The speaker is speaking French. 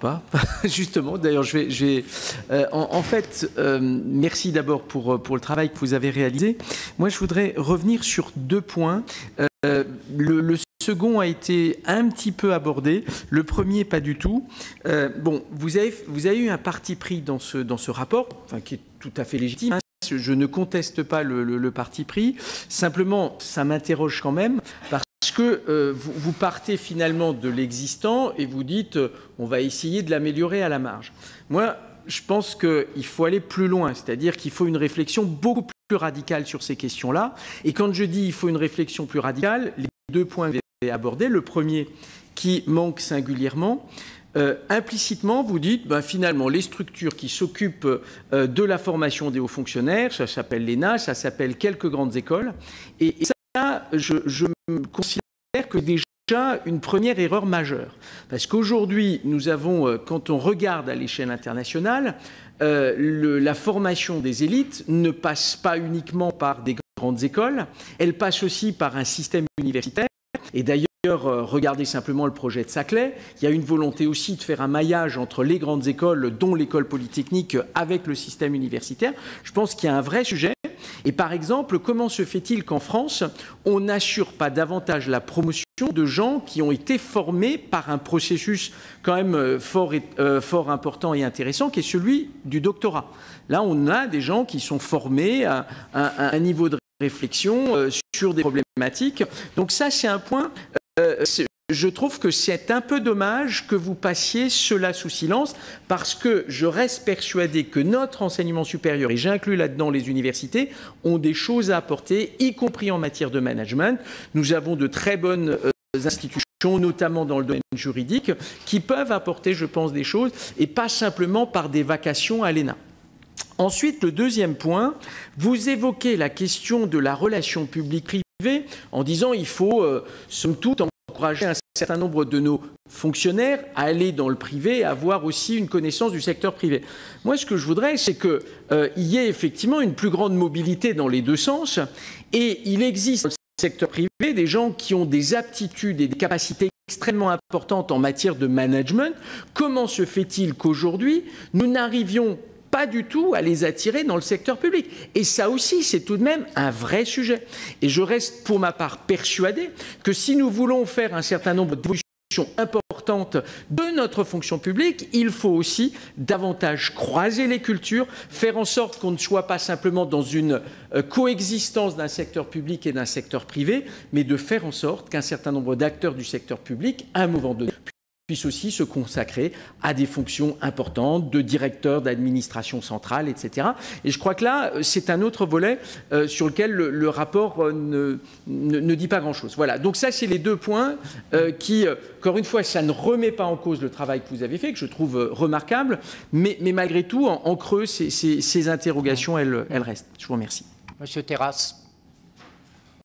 Pas. Justement, d'ailleurs, en fait, merci d'abord pour le travail que vous avez réalisé. Moi, je voudrais revenir sur deux points. Le second a été un petit peu abordé, le premier pas du tout. Bon, vous avez eu un parti pris dans ce rapport, enfin, qui est tout à fait légitime. Je ne conteste pas le parti pris. Simplement, ça m'interroge quand même parce que vous partez finalement de l'existant et vous dites on va essayer de l'améliorer à la marge. Moi, je pense qu'il faut aller plus loin, c'est-à-dire qu'il faut une réflexion beaucoup plus radicale sur ces questions-là. Et quand je dis il faut une réflexion plus radicale, les deux points que vous avez abordés, le premier qui manque singulièrement, implicitement, vous dites finalement les structures qui s'occupent de la formation des hauts fonctionnaires, ça s'appelle l'ENA, ça s'appelle quelques grandes écoles, et ça, je considère que déjà une première erreur majeure. Parce qu'aujourd'hui, nous avons, quand on regarde à l'échelle internationale, la formation des élites ne passe pas uniquement par des grandes écoles, elle passe aussi par un système universitaire. Et d'ailleurs, regardez simplement le projet de Saclay. Il y a une volonté aussi de faire un maillage entre les grandes écoles, dont l'école polytechnique, avec le système universitaire. Je pense qu'il y a un vrai sujet. Et par exemple, comment se fait-il qu'en France, on n'assure pas davantage la promotion de gens qui ont été formés par un processus quand même fort important et intéressant, qui est celui du doctorat. Là, on a des gens qui sont formés à un niveau de réflexion sur des problématiques. Donc ça, c'est un point... je trouve que c'est un peu dommage que vous passiez cela sous silence parce que je reste persuadé que notre enseignement supérieur, et j'inclus là-dedans les universités, ont des choses à apporter, y compris en matière de management. Nous avons de très bonnes institutions, notamment dans le domaine juridique, qui peuvent apporter, je pense, des choses et pas simplement par des vacations à l'ENA. Ensuite, le deuxième point, vous évoquez la question de la relation publique-privée en disant il faut, somme toute, encourager un certain nombre de nos fonctionnaires à aller dans le privé et avoir aussi une connaissance du secteur privé. Moi, ce que je voudrais, c'est qu'il y ait effectivement une plus grande mobilité dans les deux sens et il existe dans le secteur privé des gens qui ont des aptitudes et des capacités extrêmement importantes en matière de management. Comment se fait-il qu'aujourd'hui, nous n'arrivions pas du tout à les attirer dans le secteur public? Et ça aussi, c'est tout de même un vrai sujet. Et je reste pour ma part persuadé que si nous voulons faire un certain nombre d'évolutions importantes de notre fonction publique, il faut aussi davantage croiser les cultures, faire en sorte qu'on ne soit pas simplement dans une coexistence d'un secteur public et d'un secteur privé, mais de faire en sorte qu'un certain nombre d'acteurs du secteur public, à un moment donné, puissent aussi se consacrer à des fonctions importantes de directeur d'administration centrale, etc. Et je crois que là, c'est un autre volet sur lequel le rapport ne dit pas grand-chose. Voilà, donc ça, c'est les deux points qui, encore une fois, ça ne remet pas en cause le travail que vous avez fait, que je trouve remarquable, mais malgré tout, en creux, ces interrogations, elles restent. Je vous remercie. Monsieur Terrasse.